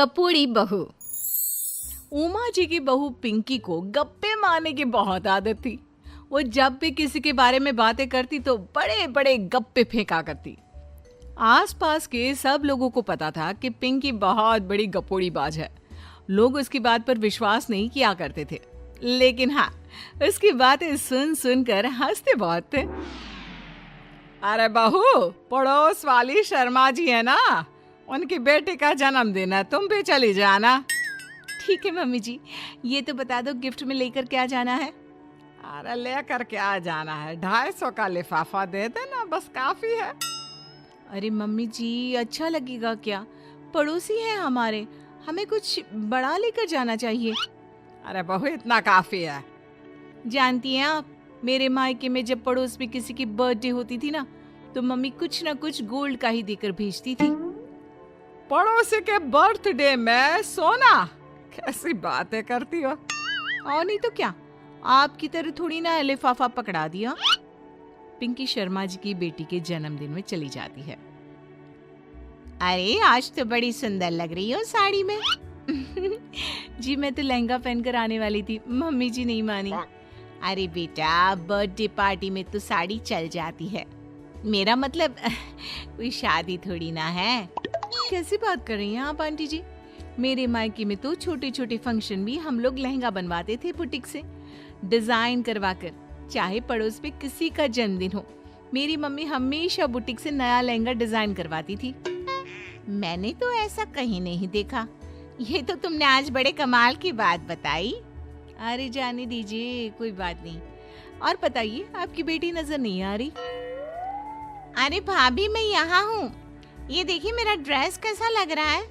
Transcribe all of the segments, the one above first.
कपूरी बहू। उमा जी की बहू पिंकी को गप्पे मारने की बहुत आदत थी। वो जब भी किसी के बारे में बातें करती तो बड़े बड़े गप्पे फेंका करती। आसपास के सब लोगों को पता था कि पिंकी बहुत बड़ी गपोड़ी बाज है। लोग उसकी बात पर विश्वास नहीं किया करते थे, लेकिन हाँ, उसकी बातें सुन सुनकर हंसते बहुत थे। अरे बहू, पड़ोस वाली शर्मा जी है ना, उनकी बेटी का जन्मदिन है, तुम भी चली जाना। ठीक है मम्मी जी, ये तो बता दो गिफ्ट में लेकर क्या जाना है। अरे लेकर क्या जाना है, 250 का लिफाफा दे देना, बस काफी है। अरे मम्मी जी, अच्छा लगेगा क्या? पड़ोसी हैं हमारे, हमें कुछ बड़ा लेकर जाना चाहिए। अरे बहू, इतना काफी है। जानती हैं आप, मेरे मायके में जब पड़ोस में किसी की बर्थडे होती थी ना, तो मम्मी कुछ ना कुछ गोल्ड का ही देकर भेजती थी। पड़ोसी के बर्थडे में सोना? कैसी बातें करती हो। और नहीं तो क्या, आपकी तरह थोड़ी ना लिफाफा पकड़ा दिया। पिंकी शर्मा जी की बेटी के जन्मदिन में चली जाती है। अरे आज तो बड़ी सुंदर लग रही हो साड़ी में। जी मैं तो लहंगा पहनकर आने वाली थी, मम्मी जी नहीं मानी। अरे बेटा, बर्थडे पार्टी में तो साड़ी चल जाती है, मेरा मतलब कोई शादी थोड़ी ना है। कैसी बात कर रही हैं आप आंटी जी? मेरे मायके में तो छोटे छोटे फंक्शन भी हम लोग लहंगा बनवाते थे बुटीक से, डिजाइन करवाकर। चाहे पड़ोस में किसी का जन्मदिन हो, मेरी मम्मी हमेशा बुटीक से नया लहंगा डिजाइन करवाती थी। मैंने तो ऐसा कहीं नहीं देखा, ये तो तुमने आज बड़े कमाल की बात बताई। अरे जाने दीजिए, कोई बात नहीं। और बताइए, आपकी बेटी नजर नहीं आ रही? अरे भाभी, मैं यहाँ हूँ, ये देखिए मेरा ड्रेस कैसा लग रहा है।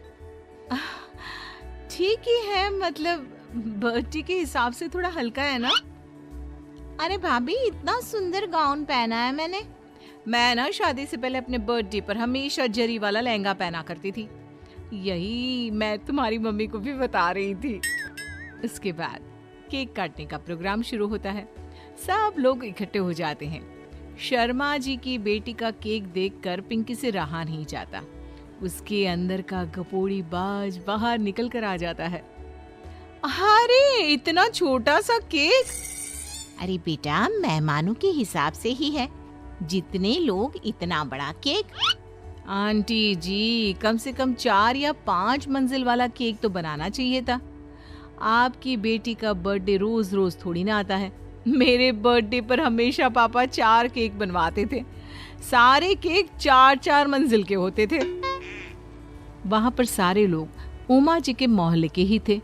ठीक ही है, मतलब बर्थडे के हिसाब से थोड़ा हल्का है ना। अरे भाभी, इतना सुंदर गाउन पहना है मैंने। मैं ना शादी से पहले अपने बर्थडे पर हमेशा जरी वाला लहंगा पहना करती थी, यही मैं तुम्हारी मम्मी को भी बता रही थी। इसके बाद केक काटने का प्रोग्राम शुरू होता है। सब लोग इकट्ठे हो जाते हैं। शर्मा जी की बेटी का केक देखकर पिंकी से रहा नहीं जाता। उसके अंदर का गपोड़ी बाज बाहर निकल कर आ जाता है। अरे इतना छोटा सा केक! अरे बेटा, मेहमानों के हिसाब से ही है, जितने लोग इतना बड़ा केक। आंटी जी, कम से कम 4 या 5 मंजिल वाला केक तो बनाना चाहिए था। आपकी बेटी का बर्थडे रोज रोज थोड़ी ना आता है। मेरे बर्थडे पर हमेशा पापा 4 केक बनवाते थे, सारे केक 4-4 मंजिल के होते थे। वहां पर सारे लोग उमा जी के मोहल्ले के ही थे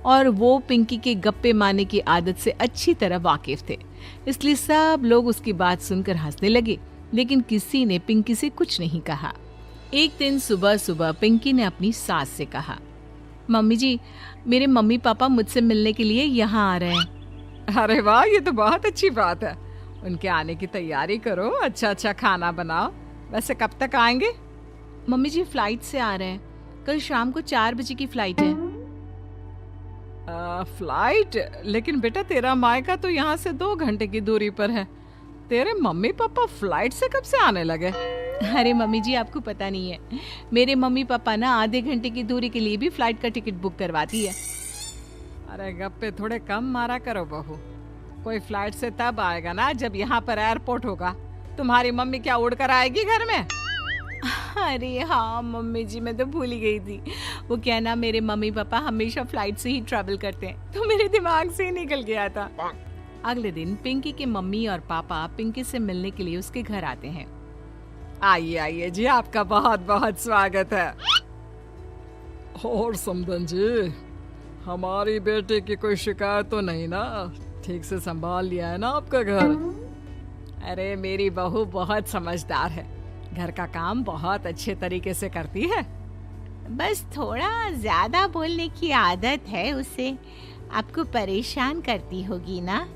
और वो पिंकी के गप्पे मारने की आदत से अच्छी तरह वाकिफ थे, इसलिए सब लोग उसकी बात सुनकर हंसने लगे, लेकिन किसी ने पिंकी से कुछ नहीं कहा। एक दिन सुबह सुबह पिंकी ने अपनी सास से कहा, मम्मी जी, मेरे मम्मी पापा मुझसे मिलने के लिए यहाँ आ रहे हैं। अरे वाह, ये तो बहुत अच्छी बात है। उनके आने की तैयारी करो, अच्छा अच्छा खाना बनाओ। वैसे कब तक आएंगे? मम्मी जी फ्लाइट से आ रहे हैं, कल शाम को 4 बजे की फ्लाइट है। फ्लाइट? लेकिन बेटा, तेरा मायका तो यहाँ से 2 घंटे की दूरी पर है। तेरे मम्मी पापा फ्लाइट से कब से आने लगे? अरे मम्मी जी, आपको पता नहीं है, मेरे मम्मी पापा ना आधे घंटे की दूरी के लिए भी फ्लाइट का टिकट बुक करवाती है। अरे गप्पे थोड़े कम मारा करो बहू, कोई फ्लाइट से तब आएगा ना जब यहाँ पर एयरपोर्ट होगा। तुम्हारी मम्मी क्या उड़कर आएगी घर में? अरे हाँ मम्मी जी, मैं तो भूल ही गई थी। वो क्या ना, मेरे मम्मी पापा हमेशा फ्लाइट से ही ट्रैवल करते हैं, तो मेरे दिमाग से ही निकल गया था। अगले दिन पिंकी के मम्मी और पापा पिंकी से मिलने के लिए उसके घर आते हैं। आइए आइए जी, आपका बहुत बहुत स्वागत है। और समदन जी, हमारी बेटे की कोई शिकायत तो नहीं ना? ठीक से संभाल लिया है ना आपका घर? अरे मेरी बहू बहुत समझदार है, घर का काम बहुत अच्छे तरीके से करती है। बस थोड़ा ज्यादा बोलने की आदत है उसे, आपको परेशान करती होगी ना?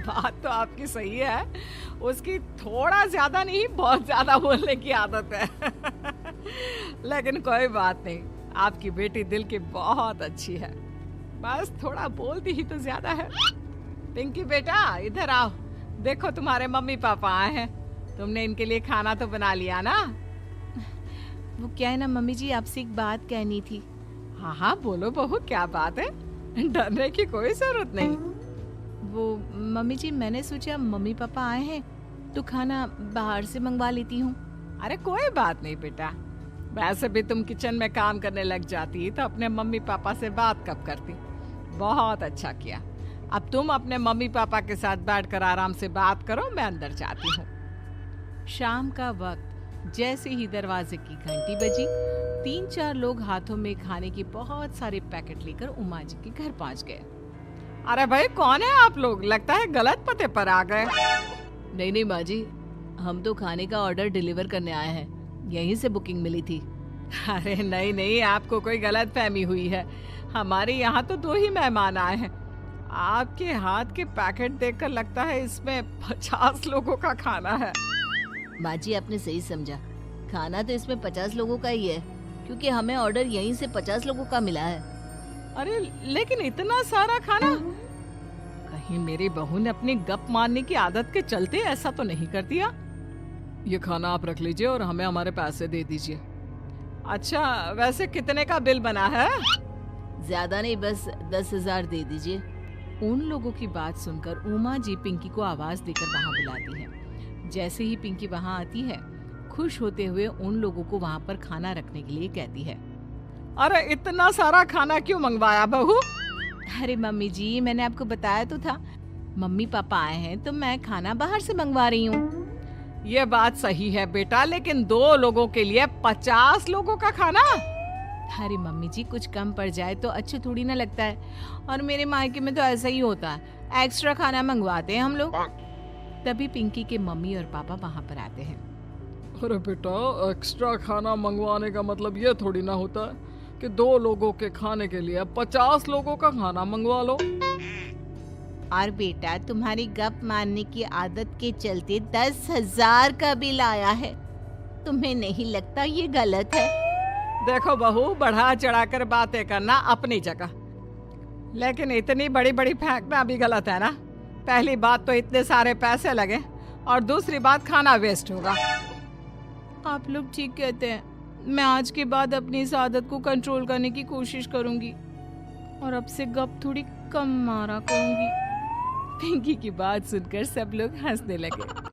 बात तो आपकी सही है, उसकी थोड़ा ज्यादा नहीं बहुत ज्यादा बोलने की आदत है। लेकिन कोई बात नहीं, आपकी बेटी दिल की बहुत अच्छी है, बस थोड़ा बोलती ही तो ज्यादा है। पिंकी बेटा, इधर आओ, देखो तुम्हारे मम्मी पापा आए हैं, तुमने इनके लिए खाना तो बना लिया ना? वो क्या है ना मम्मी जी, आपसे एक बात कहनी थी। हाँ हाँ बोलो बहू, क्या बात है, डरने की कोई जरूरत नहीं। वो मम्मी जी, मैंने सोचा मम्मी पापा आए हैं तो खाना बाहर से मंगवा लेती हूँ। अरे कोई बात नहीं बेटा, वैसे भी तुम किचन में काम करने लग जाती तो अपने मम्मी पापा से बात कब करती। बहुत अच्छा किया। अब तुम अपने मम्मी पापा के साथ बैठकर आराम से बात करो, मैं अंदर जाती हूँ। शाम का वक्त जैसे ही दरवाजे की घंटी बजी, 3-4 लोग हाथों में खाने की बहुत सारे पैकेट लेकर उमा जी के घर पहुंच गए। अरे भाई कौन है आप लोग, लगता है गलत पते पर आ गए। नहीं नहीं माँ जी, हम तो खाने का ऑर्डर डिलीवर करने आए हैं, यहीं से बुकिंग मिली थी। अरे नहीं नहीं, आपको कोई गलत फहमी हुई है। हमारे यहाँ तो 2 ही मेहमान आए हैं। आपके हाथ के पैकेट देखकर लगता है इसमें 50 लोगों का खाना है। माँ जी आपने सही समझा, खाना तो इसमें 50 लोगों का ही है, क्योंकि हमें ऑर्डर यहीं से 50 लोगों का मिला है। अरे लेकिन इतना सारा खाना, कहीं मेरी बहू ने अपनी गप मारने की आदत के चलते ऐसा तो नहीं कर दिया। ये खाना आप रख लीजिए और हमें हमारे पैसे दे दीजिए। अच्छा वैसे कितने का बिल बना है? ज्यादा नहीं, बस 10,000 दे दीजिए। उन लोगों की बात सुनकर उमा जी पिंकी को आवाज देकर वहाँ बुलाती है। जैसे ही पिंकी वहाँ आती है, खुश होते हुए उन लोगों को वहाँ पर खाना रखने के लिए कहती है। अरे इतना सारा खाना क्यों मंगवाया बहू? अरे मम्मी जी, मैंने आपको बताया तो था, मम्मी पापा आए हैं तो मैं खाना बाहर से मंगवा रही हूँ। ये बात सही है बेटा, लेकिन 2 लोगों के लिए 50 लोगों का खाना? अरे मम्मी जी, कुछ कम पड़ जाए तो अच्छा थोड़ी ना लगता है, और मेरे मायके में तो ऐसा ही होता है, एक्स्ट्रा खाना मंगवाते हैं हम लोग। तभी पिंकी के मम्मी और पापा वहाँ पर आते हैं। अरे बेटा, एक्स्ट्रा खाना मंगवाने का मतलब ये थोड़ी ना होता है कि 2 लोगों के खाने के लिए 50 लोगों का खाना मंगवा लो। और बेटा, तुम्हारी गप मारने की आदत के चलते 10,000 का बिल आया है, तुम्हें नहीं लगता ये गलत है? देखो बहू, बढ़ा चढ़ाकर बातें करना अपनी जगह, लेकिन इतनी बड़ी बड़ी फेंकना भी गलत है ना। पहली बात तो इतने सारे पैसे लगे, और दूसरी बात खाना वेस्ट होगा। आप लोग ठीक कहते हैं, मैं आज के बाद अपनी इस आदत को कंट्रोल करने की कोशिश करूंगी और अब से गप थोड़ी कम मारा करूंगी। पिंकी की बात सुनकर सब लोग हंसने लगे।